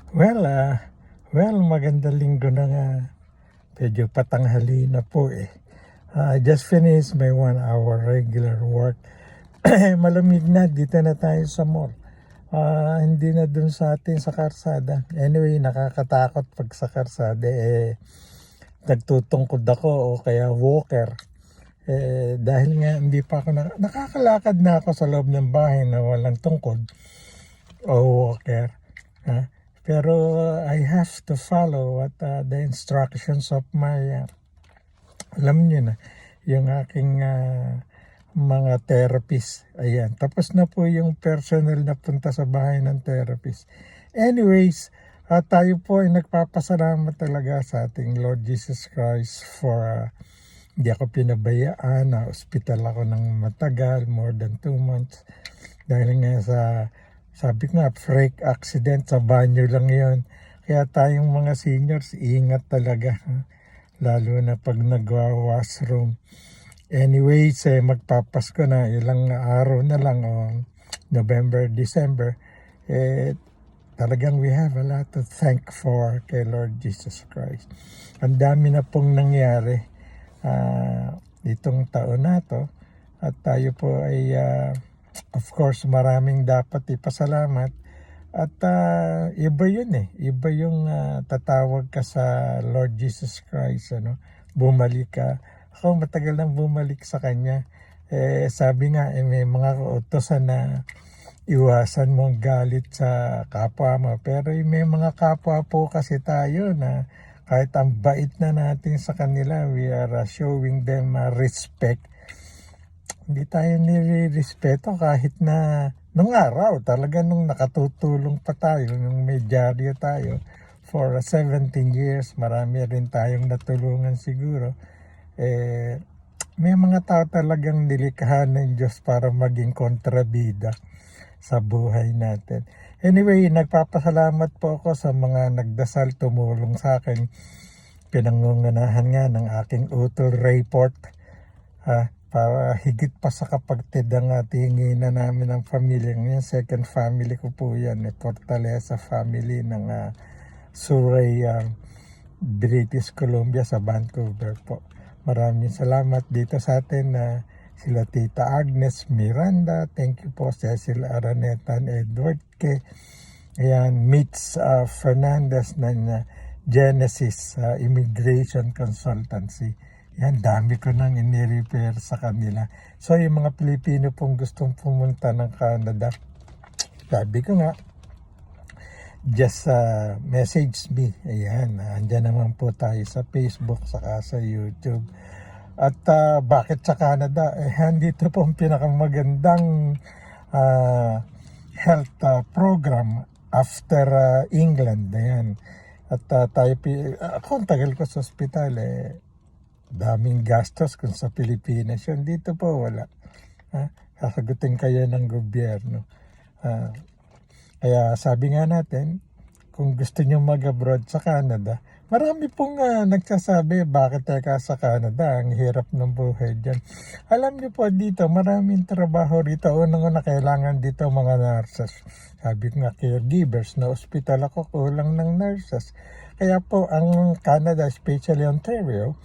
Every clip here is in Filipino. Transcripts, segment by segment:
Well, magandang linggo na nga. Medyo patanghali na po eh. I just finished my 1 hour regular work. Malamig na, dito na tayo sa mall. Hindi na dun sa atin sa karsada. Anyway, nakakatakot pag sa karsada nagtutungkod ako o kaya walker. Dahil nga hindi pa ako nakakalakad na ako sa loob ng bahay na walang tungkod o walker. Pero I have to follow what the instructions of my, alam niyo na, yung aking mga therapist. Ayan, tapos na po yung personal na punta sa bahay ng therapist. Anyways, tayo po ay nagpapasalamat talaga sa ating Lord Jesus Christ for hindi ako pinabayaan. Na-hospital ako ng matagal, more than 2 months. Dahil nga sabi nga, freak accident sa banyo lang yon. Kaya tayong mga seniors, ingat talaga. Lalo na pag nagwa-washroom. Anyways, magpapasko na. Ilang araw na lang, November, December. Talagang we have a lot to thank for kay Lord Jesus Christ. Ang dami na pong nangyari itong taon na to. At tayo po ay of course, maraming dapat ipasalamat. At iba yun Iba yung tatawag ka sa Lord Jesus Christ, bumalik ka. Ako matagal nang bumalik sa Kanya. Sabi nga, may mga kautosan na iwasan mong galit sa kapwa mo. Pero may mga kapwa po kasi tayo na kahit ang bait na natin sa kanila, we are showing them respect. Hindi tayo nire-respeto kahit na nung araw, talaga nung nakatutulong pa tayo, nung may dyaryo tayo for 17 years, marami rin tayong natulungan siguro. May mga tao talagang nilikha ng Diyos para maging kontrabida sa buhay natin. Anyway, nagpapasalamat po ako sa mga nagdasal, tumulong sa akin. Pinangungunahan nga ng aking utol report, para higit pa sa kapagtid ang tingin na namin ng pamilya ngayon. Second family ko po yan, Fortaleza family ng Surrey, British Columbia sa Vancouver po. Maraming salamat dito sa atin sila Tita Agnes Miranda, thank you po, Cecil Araneta, Edward K. Ayan, Mitch Fernandez ng Genesis Immigration Consultancy. Yan, dami ko nang ini-repair sa kanila. So, yung mga Pilipino pong gustong pumunta ng Canada, sabi ko nga, just message me. Ayan, andyan naman po tayo sa Facebook, saka sa YouTube. At bakit sa Canada? Dito po ang pinakamagandang health program after England. Ayan. At ako ang tagal ko sa ospital daming gastos kung sa Pilipinas yun. Dito po wala. Sasagutin kayo ng gobyerno. Kaya sabi nga natin, kung gusto nyo mag-abroad sa Canada, marami pong nagsasabi, bakit teka sa Canada? Ang hirap ng buhay dyan. Alam nyo po dito, maraming trabaho rito. Unang-una kailangan dito mga nurses. Sabi ko nga, caregivers, na hospital ako, kulang ng nurses. Kaya po, ang Canada, especially Ontario,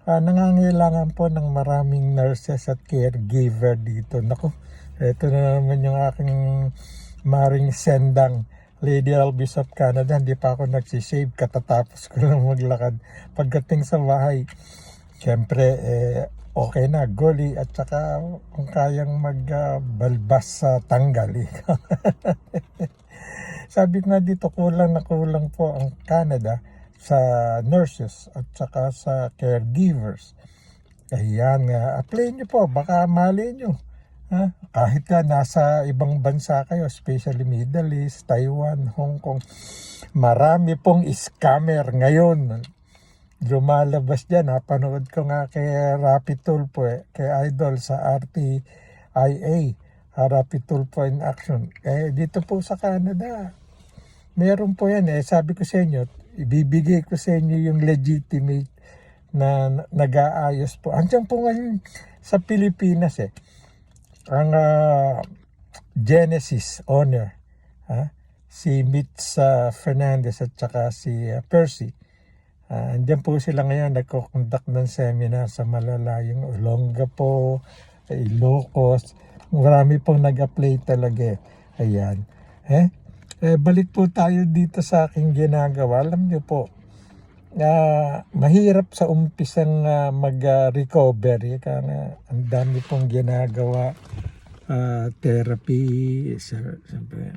nangangailangan po ng maraming nurses at caregiver dito. Naku, ito na naman yung aking maring sendang Lady Albis of Canada. Hindi pa ako nagsisave, katatapos ko lang maglakad. Pagdating sa bahay, syempre, okay na, goli, at saka kung kayang magbalbas sa tanggal. Sabi nga dito, kulang na kulang po ang Canada sa nurses at saka sa caregivers. Ayan, apply nyo po, baka mali nyo. Kahit nasa ibang bansa kayo, especially Middle East, Taiwan, Hong Kong, marami pong scammer ngayon. Lumalabas dyan, panood ko nga kay Rapi Tulfo, kay Idol sa RTIA, Rapi Tulfo in Action. Dito po sa Canada, meron po yan sabi ko sa inyo, ibibigay ko sa inyo yung legitimate na nag-aayos po. Andiyan po ngayon sa Pilipinas ang Genesis owner si Mitz Fernandez at saka si Percy. Andyan po sila ngayon, nagko-conduct ng seminar sa malalayong Olongapo, Ilocos. Marami pong nag-apply talaga. Ayan. Balik po tayo dito sa aking ginagawa. Alam niyo po, mahirap sa umpisang mag-recovery. Kaya ang dami pong ginagawa. Therapy, siyempre.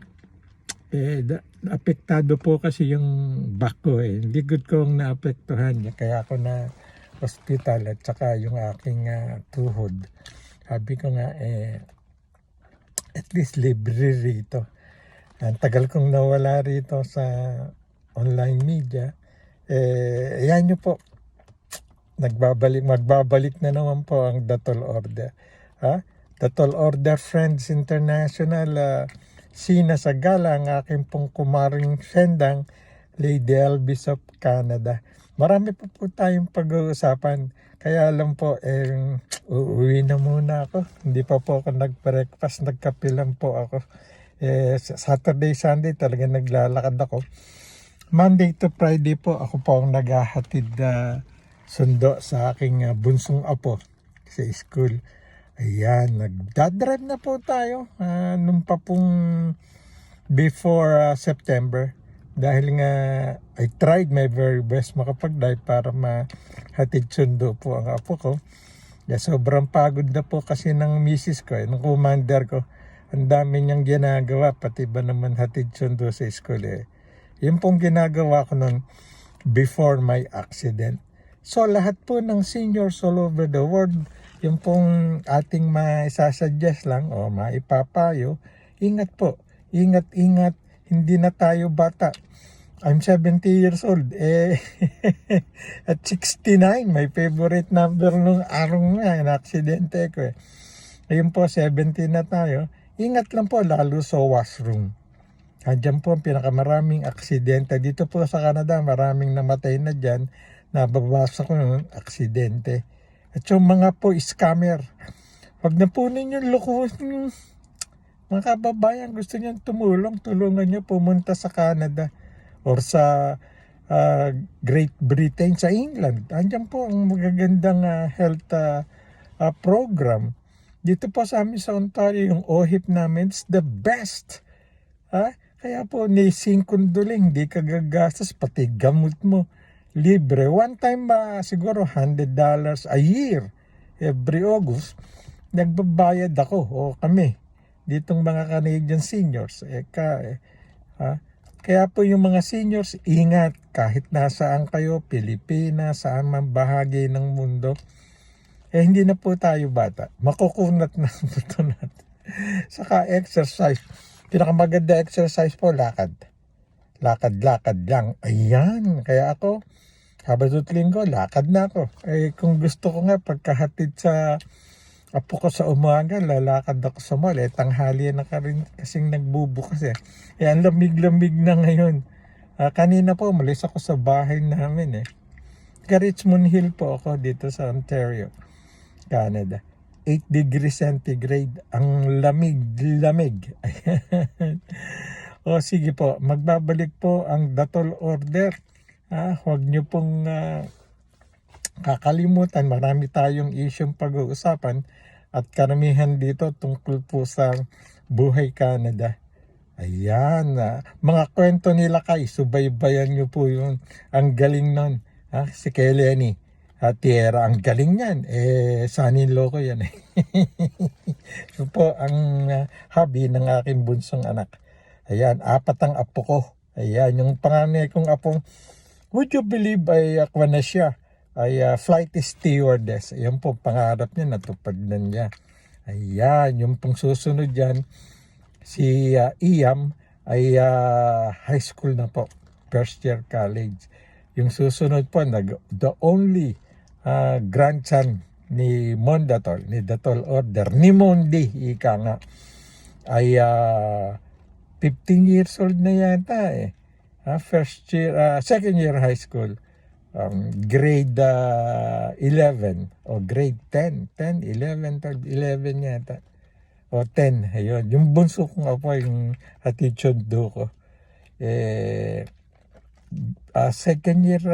Apektado po kasi yung back ko likod kong naapektuhan niya kaya ako na hospital at saka yung aking tuhod. Sabi ko nga at least libre rito. Ang tagal kong nawala rito sa online media. Ayan nyo po, magbabalik na naman po ang Datol Order. Datol Order Friends International, Sina Sagala, ang aking pong kumaring sendang, Lady Elvis of Canada. Marami po tayong pag-uusapan. Kaya alam po, uuwi na muna ako. Hindi pa po ako nag-breakfast, nagkape lang po ako. Saturday, Sunday talaga naglalakad ako. Monday to Friday po, ako po ang naghahatid sundo sa aking bunsong apo sa school. Ayan, nagdadrive na po tayo nung pa pong before September. Dahil nga I tried my very best makapag-drive para mahatid sundo po ang apo ko. Sobrang pagod na po kasi ng misis ko, ng commander ko. Ang dami niyang ginagawa, pati ba naman hatid sundo sa school Yun pong ginagawa ko noon before my accident. So lahat po ng seniors all over the world, yung pong ating maisasuggest lang o maipapayo, ingat po, ingat, hindi na tayo bata. I'm 70 years old, at 69, my favorite number nung araw nga, na-aksidente ko Ayun po, 70 na tayo, ingat lang po, lalo sa washroom. Diyan po ang pinakamaraming aksidente. Dito po sa Canada, maraming namatay na dyan, nababasa ko ng aksidente. At yung mga po scammer, wag na po ninyong lukuhin. Mga kababayan, gusto niyo tumulong, tulungan niyo pumunta sa Canada or sa Great Britain, sa England. Andiyan po ang magagandang health program. Dito po sa amin sa Ontario, yung OHIP namin, it's the best. Kaya po, ni singkunduling, di ka gagastos, pati gamot mo. Libre. One time siguro $100 a year. Every August, nagbabayad ako o kami ditong mga Canadian seniors. Kaya po yung mga seniors, ingat kahit nasaan kayo, Pilipinas, saan man bahagi ng mundo. Hindi na po tayo bata. Makukunat na ang buto natin. Saka exercise. Pinakamaganda exercise po, lakad. Lakad lang. Ayan. Kaya ako, Sabado at Linggo, lakad na ako. Kung gusto ko nga, pagkahatid sa apo ko sa umaga, lalakad ako sa mall. Tanghali na ka rin kasing nagbubukas ang lamig-lamig na ngayon. Kanina po, umalis ako sa bahay namin Richmond Hill po ako dito sa Ontario, Canada. 8 degrees centigrade. Ang lamig. O sige po, magbabalik po ang Datol Order. Huwag niyo pong kakalimutan, marami tayong isyong pag-uusapan at karamihan dito tungkol po sa buhay Canada. Ayan, mga kwento nila kay, subaybayan niyo po yun. Ang galing nun. Si Kelly Tierra, ang galing yan. Son-in-law ko yan So po, ang hobby ng aking bunsong anak. Ayan, 4 ang apo ko. Ayan, yung panganay kong apong, would you believe ay na siya? Ay flight stewardess. Ayan po, pangarap niya, natupad na niya. Ayan, yung pong susunod dyan, si Iam ay high school na po. First year college. Yung susunod po, the only grandson ni Mondatol, ni Datol Order, ni Mondi, ika nga, ay 15 years old na yata first year, second year high school, grade 11 o grade 10, 11 yata o 10, ayun, yung bunso kong apo, yung attitude do ko. second year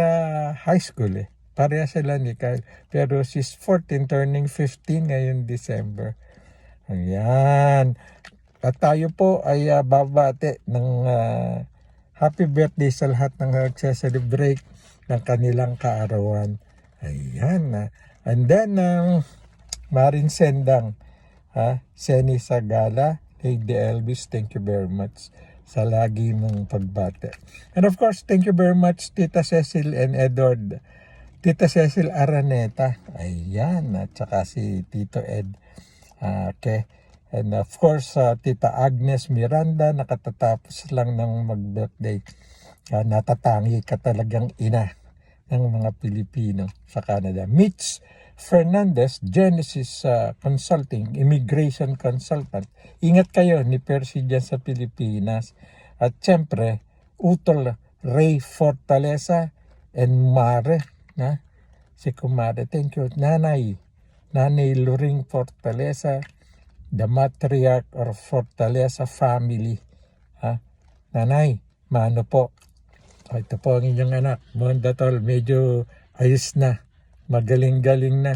high school eh. Pareha sila ni Kyle. Pero she's 14 turning 15 ngayon December. Ayan. At tayo po ay babate ng happy birthday sa lahat ng nagse-celebrate ng kanilang kaarawan. Ayan. And then, Marin Sendang, Seni Sagala, Lady Elvis, thank you very much sa lagi mong pagbate. And of course, thank you very much Tita Cecil and Edward. Tita Cecil Araneta, ayan, at saka si Tito Ed. Okay. And of course, Tita Agnes Miranda, nakatatapos lang ng mag-birthday. Natatangi ka talagang ina ng mga Pilipino sa Canada. Mitch Fernandez, Genesis Consulting, Immigration Consultant. Ingat kayo ni Percy dyan sa Pilipinas. At syempre, Utol Ray Fortaleza and Mare. Si Kumare, thank you. Nanay Luring Fortaleza, the matriarch or Fortaleza family. Nanay, mano po. Ito po ang inyong anak. Mondatol, medyo ayos na. Magaling-galing na.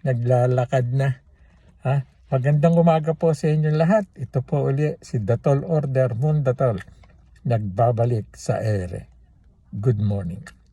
Naglalakad na. Magandang umaga po sa inyong lahat. Ito po uli si Datol Order Mondatol. Nagbabalik sa ere. Good morning.